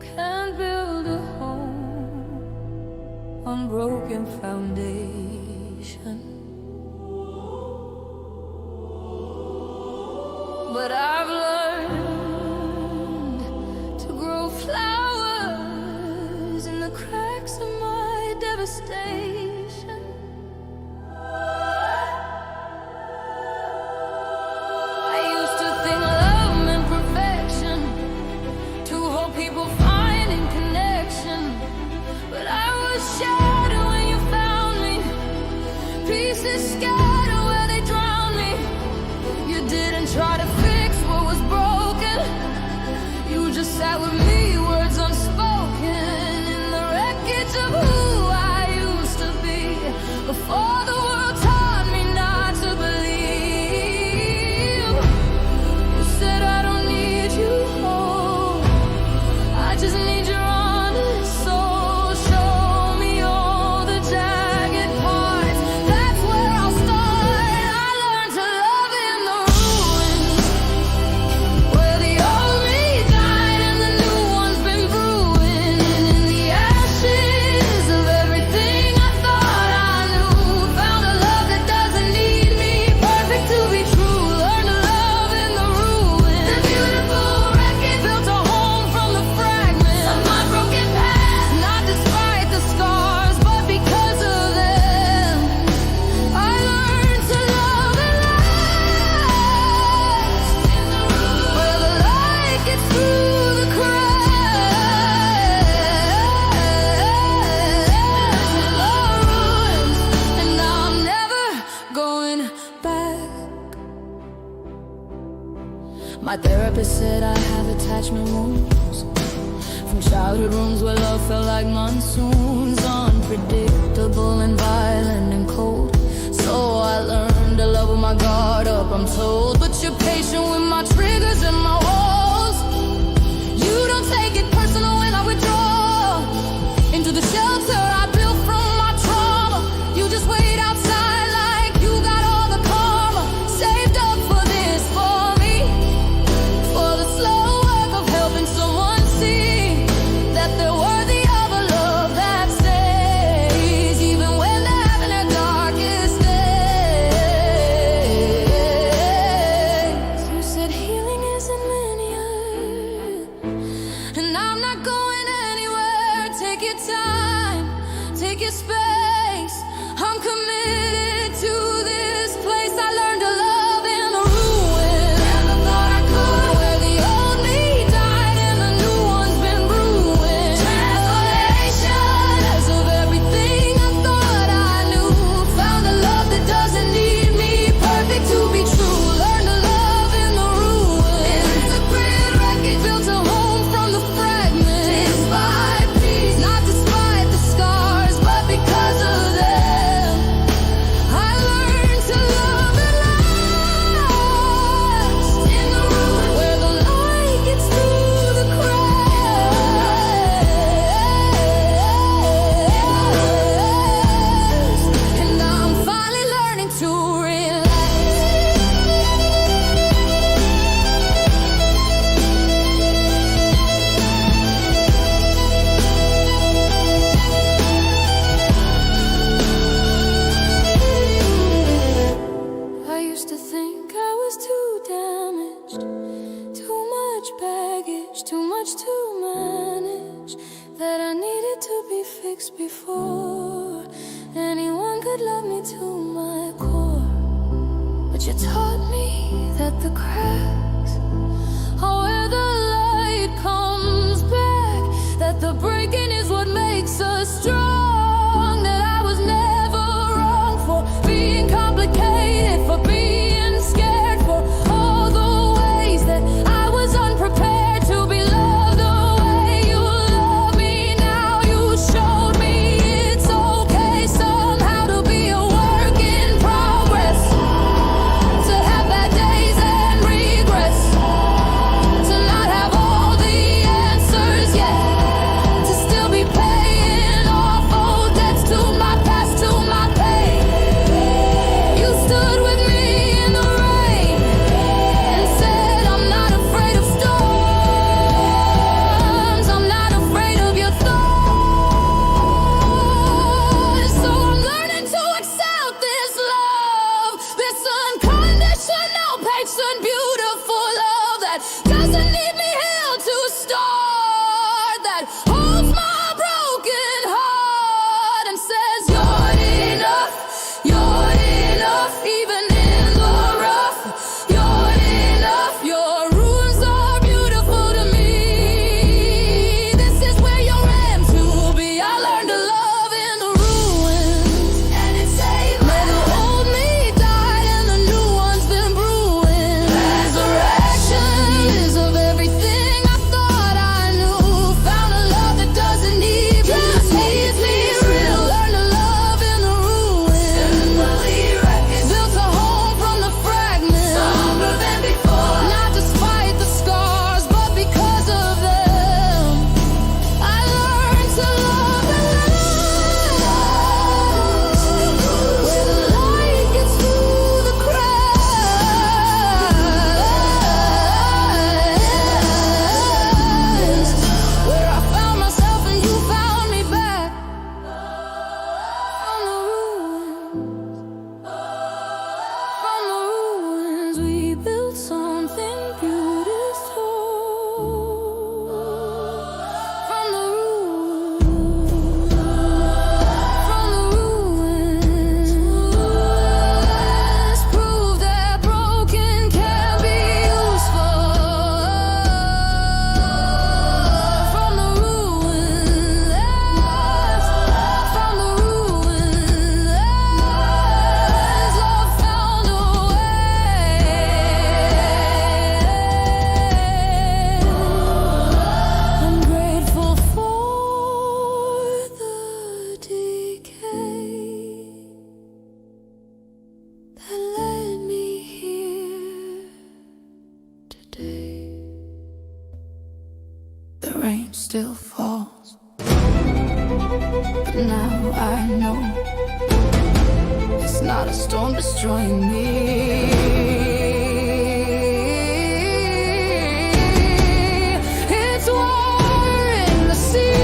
can't build a home on broken foundation. But I've learned to grow flowers in the cracks of my devastation. I used to think love meant perfection, to hold people finding connection. But I was shattered when you found me, pieces scattered where they drowned me. You didn't try to fix what was broken, you just sat with me, words unspoken, in the wreckage of who I used to be, before the world taught me not to believe. You said I don't need you whole, I just need your honest soul. Show me all the jagged parts, that's where I'll start. I learned to love in the ruins, where the old me died and the new one's been brewing. And in the ashes of everything I thought I knew, found a love that doesn't need me perfect to be true. Learned to love in the ruins, the beautiful wreckage, built a home from the fragments of my broken past. Not despite the scars, but because of them, I learned to love and last. In the ruins, where the light gets through the cracks. And now I'm never going back. My therapist said I have attachment wounds from childhood rooms where love felt like monsoons, unpredictable and violent and cold. So I learned to love with my guard up, I'm told. But you're patient with my triggers and my walls. You don't take it personal when I withdraw into the shelter I built from my trauma. You just wait outside like you got all the karma saved up for this, for me, for the slow work of helping someone see that they're worthy of a love that stays, even when they're having their darkest days. You said healing isn't linear, and I'm not going anywhere. Take your time, take your space. I'm committed to this place. I learned to love in the ruins, never thought I could, where the old me died and the new one's been brewing. Transformation of everything I thought I knew, found a love that doesn't need me perfect to be true. Learned to love in the ruins, in the grid wreckage, built a home from the fragments. Piece by piece, not despite the scars, but because of them, I learned to love and last. In the ruins, where the light gets through the cracks. And now I'm finally learning to relax. I used to think I was too damaged, too much baggage, too much to manage, that I needed to be fixed before anyone could love me to my core. But you taught me that the cracks are where the light comes back, that the breaking is what makes us strong, that I was never wrong for being complicated, for being scared, for all the ways that I was unprepared to be loved the way you love me now. You showed me it's okay somehow to be a work in progress, to have bad days and regrets. still falls. But now I know it's not a storm destroying me. It's war in the sea.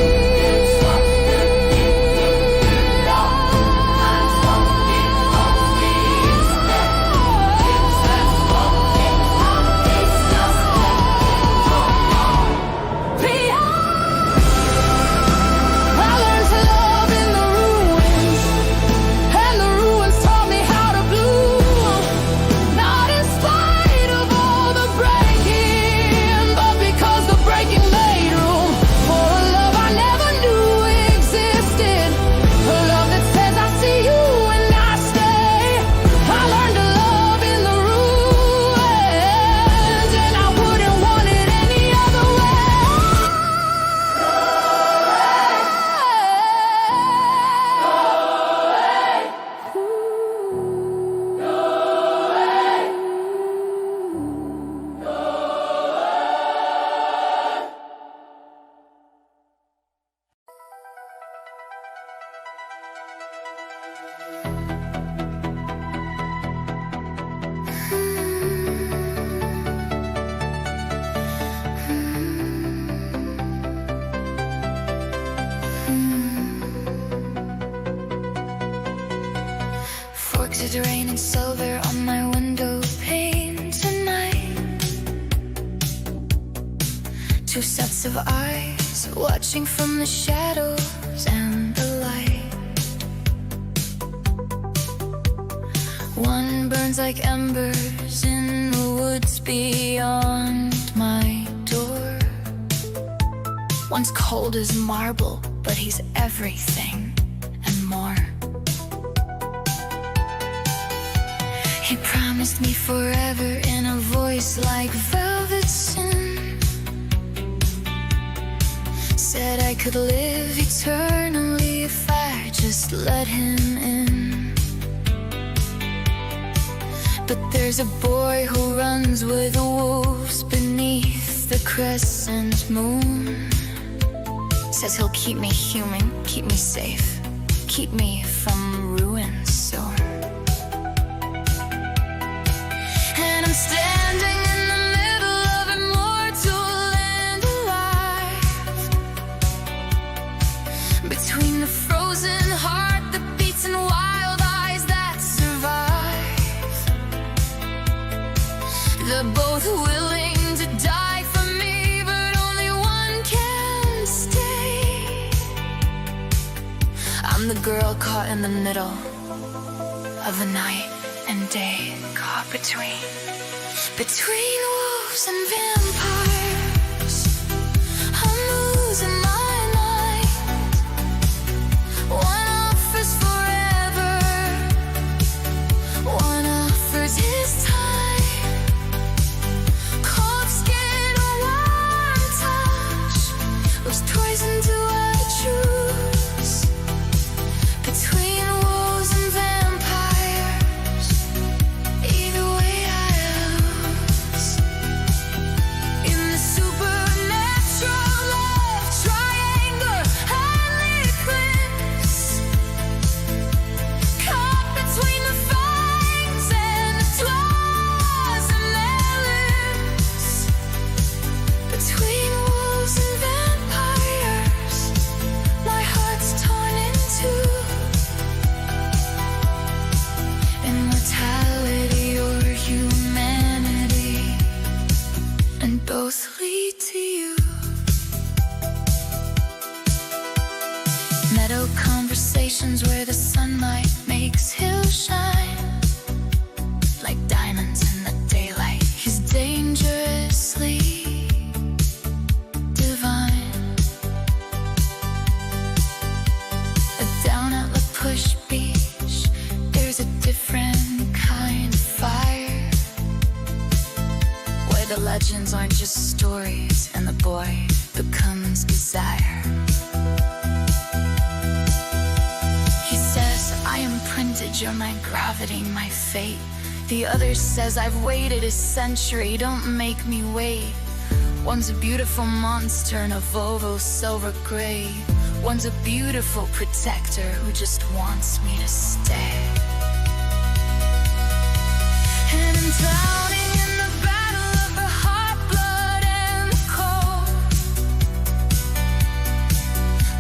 It's raining silver on my window pane tonight. Two sets of eyes watching from the shadows and the light. One burns like embers in the woods beyond my door. One's cold as marble, but he's everything and more. He promised me forever in a voice like velvet sin. Said I could live eternally if I just let him in. But there's a boy who runs with the wolves beneath the crescent moon. Says he'll keep me human, keep me safe, keep me from ruin soon. I'm standing in the middle of immortal and alive, between the frozen heart that beats and wild eyes that survive. They're both willing to die for me, but only one can stay. I'm the girl caught in the middle of the night and day, caught between wolves and vampires. I'm losing my mind. One offers forever, one offers his time. Cold skin, a warm touch. Which poison do I choose? Between wolves and vampires, either way I lose. In the supernatural love triangle, highly eclipse, caught between the fangs and the claws and their lips. Between wolves and vampires, my heart's torn in two. Immortality or humanity, and both lead to you. Meadow conversations where the sunlight makes hills shine like diamonds in the daylight. He's dangerously divine. Down at La Push Beach, there's a different kind of fire, where the legends aren't just stories and the boy becomes desire. He says, I imprinted, you're my gravity, my fate. The other says, I've waited a century, don't make me wait. One's a beautiful monster in a Volvo silver gray. One's a beautiful protector who just wants me to stay. And I'm drowning in the battle of the hot blood and the cold,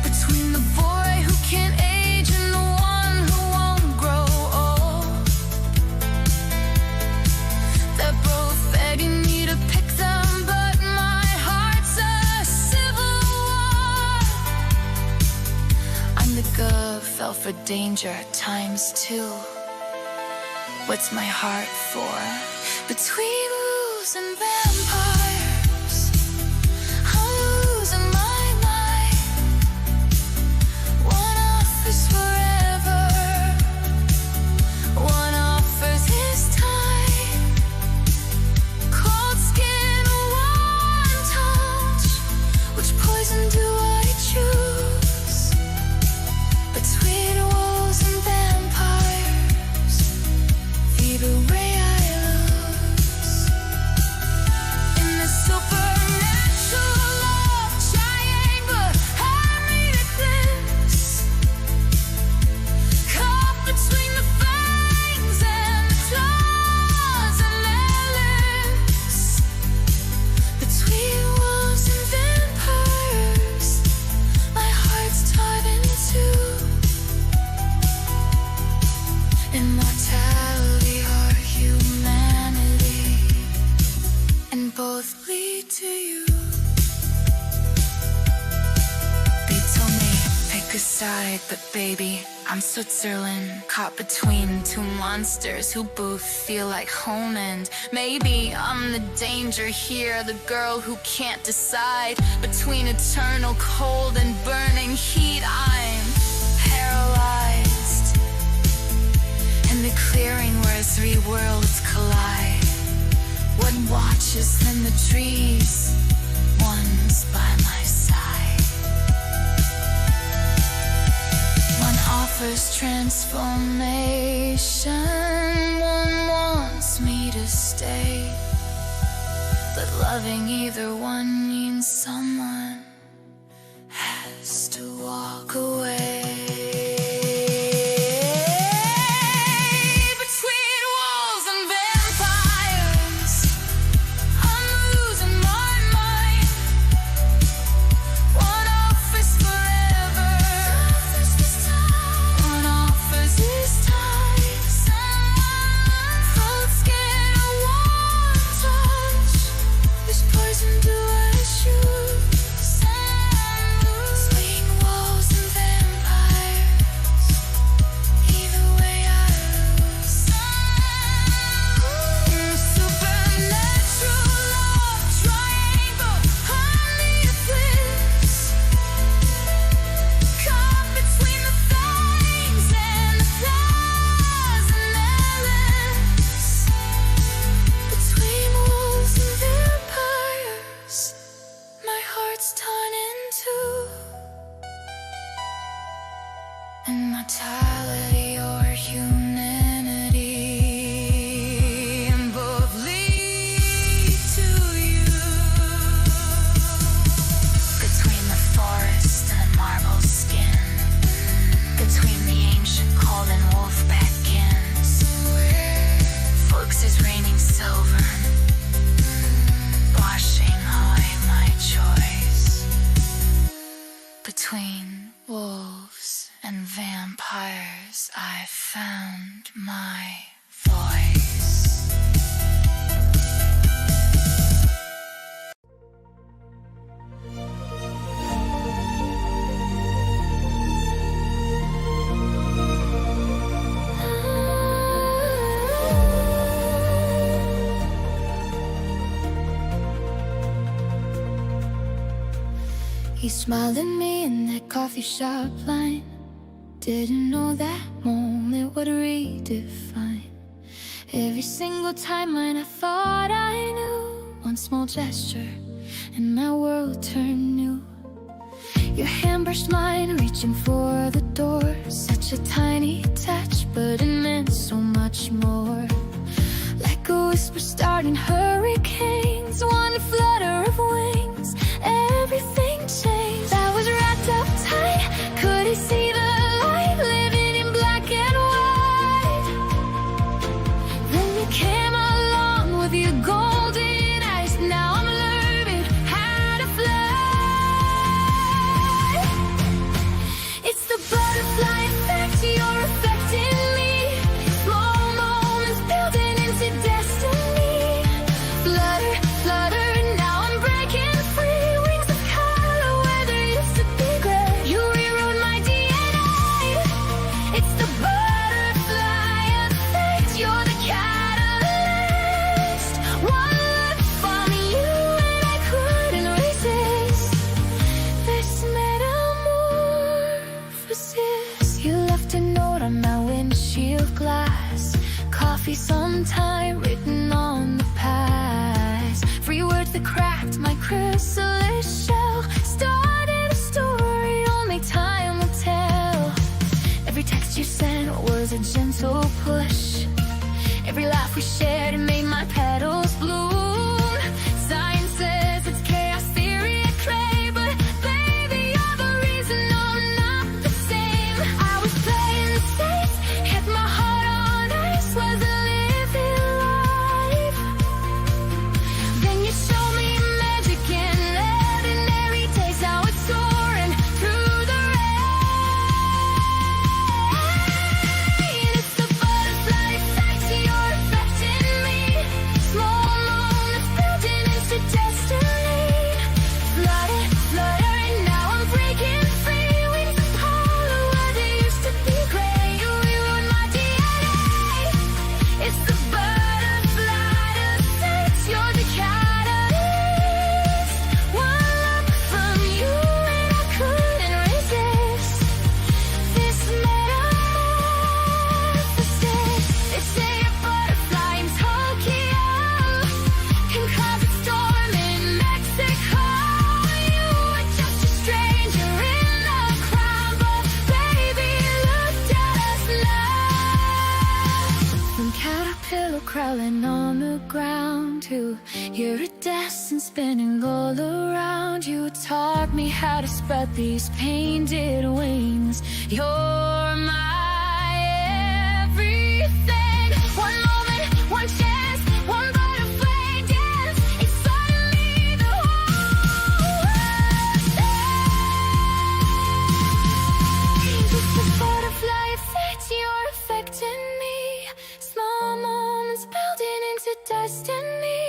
between the boy who can't age and the one who won't grow old. They're both begging me to pick them, but my heart's a civil war. I'm the girl who fell for danger ×2. What's my heart for? Between wolves and vampires, I'm losing my mind. One offers forever, one offers his time. Cold skin, warm touch, which poison do I choose? Between wolves and vampires, either way I lose. In the supernatural love triangle, I need a glimpse. Caught between the fangs and the claws and their lips. Between wolves and vampires, my heart's torn in two. Immortality or humanity, and both lead to you. They told me, pick a side, but baby, I'm Switzerland, caught between two monsters who both feel like home. And maybe I'm the danger here, the girl who can't decide between eternal cold and burning heat. I'm paralyzed in the clearing where three worlds collide. One watches in the trees, one's by my side. One offers transformation, one wants me to stay. But loving either one means someone has to walk away. Immortality or humanity, and both lead to you. Between the forest and the marble skin, between the ancient cold and wolfpack inns, folks is raining silver, washing away my choice. Between wolves and vampires, I found my voice. He smiled at me in that coffee shop line. Didn't know that moment would redefine every single time when I thought I knew. One small gesture and my world turned new. Your hand brushed mine, reaching for the door. Such a tiny touch, but it meant so much more. Like a whisper starting hurricanes, one flutter of wings. windshield glass. Coffee sometime written on the past. Free words that cracked my chrysalis shell. Started a story only time will tell. Every text you sent was a gentle push. Every laugh we shared made my petals bloom. Science says it's chaos theory at clay, but baby, you're the reason I'm not the same. I was playing the safe, hit my heart on ice, wasn't living life. Then you showed me magic in ordinary days. Now it's soaring through the rain. It's the butterfly effect, you're affecting me. Small moments building into destiny. Flutter, fluttering, now I'm breaking free. Wings Apollo, where they used to be gray. You rewrote my DNA. It's the butterfly effect, you're the catalyst. One look from you and I couldn't resist this metamorphosis. They say a butterfly in Tokyo can cause a storm in Mexico. You were just a stranger in the crowd, but baby, look at us now. From caterpillar crawling on the ground to iridescent spinning all around. You taught me how to spread these painted wings. You're my everything. One moment, one chance, one butterfly dance. It's suddenly the whole world. It's the butterfly effect, you're affecting me. Small moments building into destiny.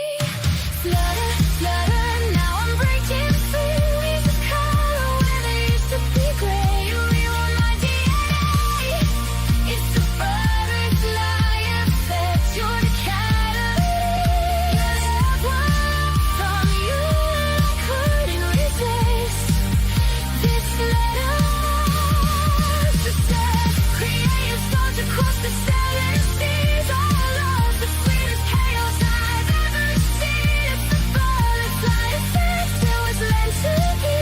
Flutter, flutter, now I'm breaking free. Wings of color where they used to be gray. You rewrote my DNA. It's the butterfly effect, you're the catalyst. One look from you and I couldn't resist this metamorphosis. Creative storms across the stellar seas. All of the sweetest chaos I've ever seen. It's the butterfly effect, it was meant to be.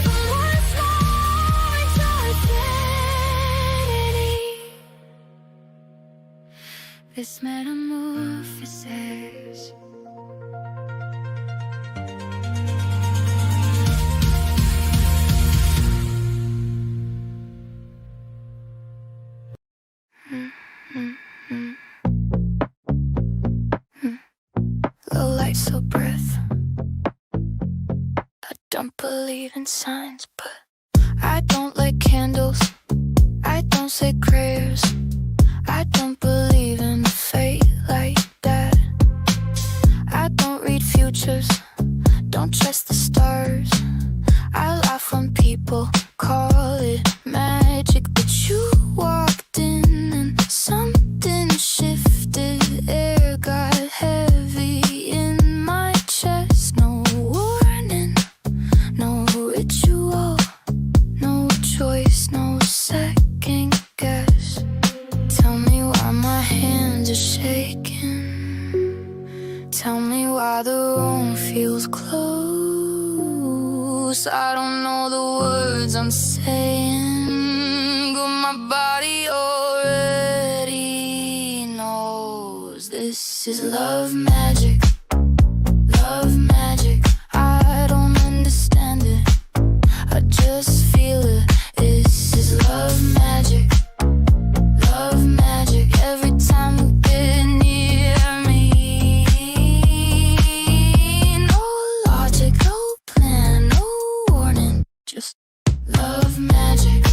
From one small into infinity. This metamorphosis. Low light, so breath. I don't believe in signs, but I don't like candles. I don't say prayers. I don't believe in fate like that. I don't read futures. Don't trust the stars. I laugh when people call it magic, but you walked in and something shifted. Air got heavy in my chest. No warning, no ritual, no choice, no second guess. Tell me why my hands are shaking. Tell me why the room feels close. I don't know the words I'm saying, but my body already knows. This is love magic, love magic. I don't understand it, I just feel it. This is love magic, love magic. Every time you get near me, no logic, no plan, no warning, just love magic.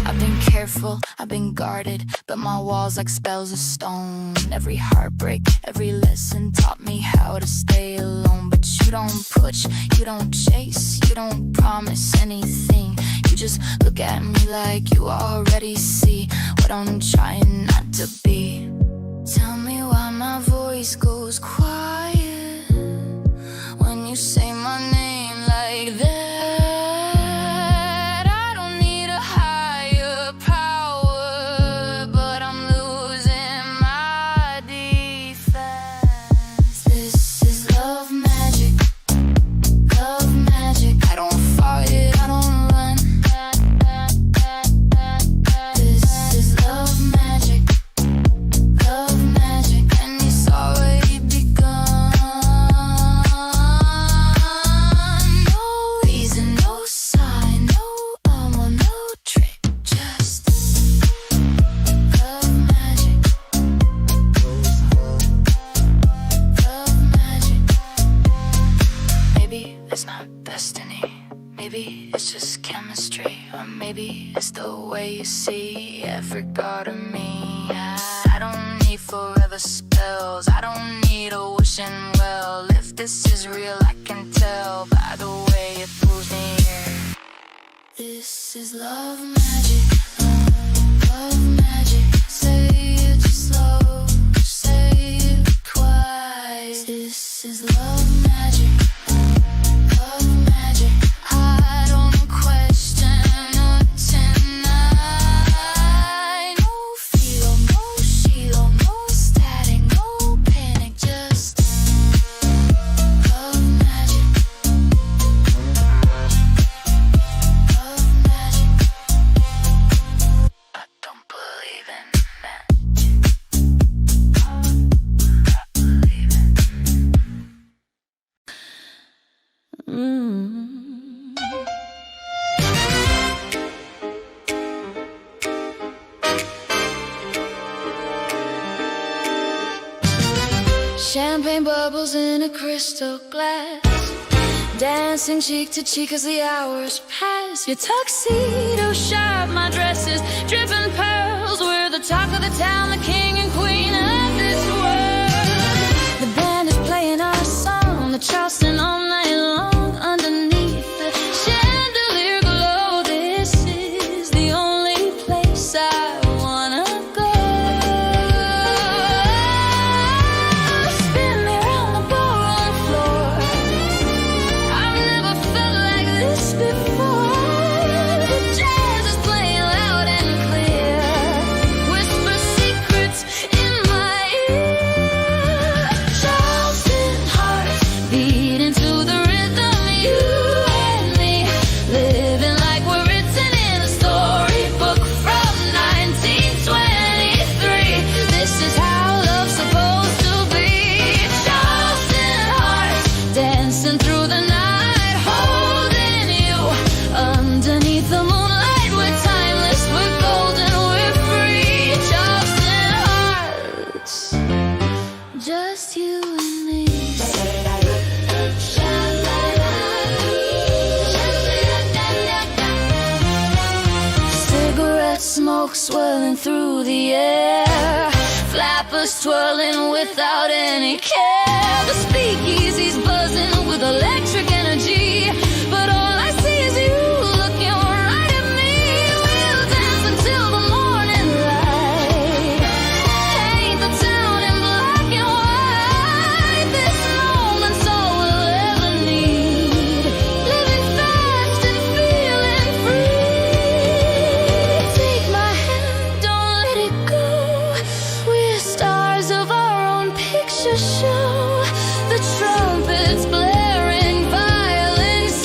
I've been careful, I've been guarded, but my walls like spells of stone. Every heartbreak, every lesson taught me how to stay alone. But you don't push, you don't chase, you don't promise anything. You just look at me like you already see what I'm trying not to be. Tell me why my voice goes quiet when you say my name like that. I don't need a higher me is the way you see every part of me. I don't need forever spells, I don't need a wishing well. If this is real, I can tell by the way it pulls me in. This is love magic, love magic. Say it slow, say it twice. This is love magic, love magic. I don't question or deny. No feel, no shield, no static, no panic, just love magic, love magic. I don't believe in magic. I believe in champagne bubbles in a crystal glass, dancing cheek to cheek as the hours pass. Your tuxedo shop, my dresses, dripping pearls. We're the talk of the town, the king and queen of this world. The band is playing our song, the Charleston all night long. Underneath the chandelier glow, this is the only place I wanna go. Spin me round the ballroom floor, I've never felt like this before. The jazz is playing loud and clear, whisper secrets in my ear. Charleston hearts beating to the rhythm, you and me, living like we're written in a storybook from 1923. This is how love's supposed to be. Charleston hearts dancing through the night, holding you underneath the moonlight. We're timeless, we're golden, we're free. Charleston hearts, just you and me. Cigarette smoke swirling through the air, flappers twirling without any care. The speakeasy's buzzing with electric energy, but all I see is you looking right at me. We'll dance until the morning light, paint the town in black and white. This moment's all we'll ever need, living fast and feeling free. Take my hand, don't let it go. We're stars of our own picture show. The trumpets blaring, violins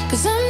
'Cause I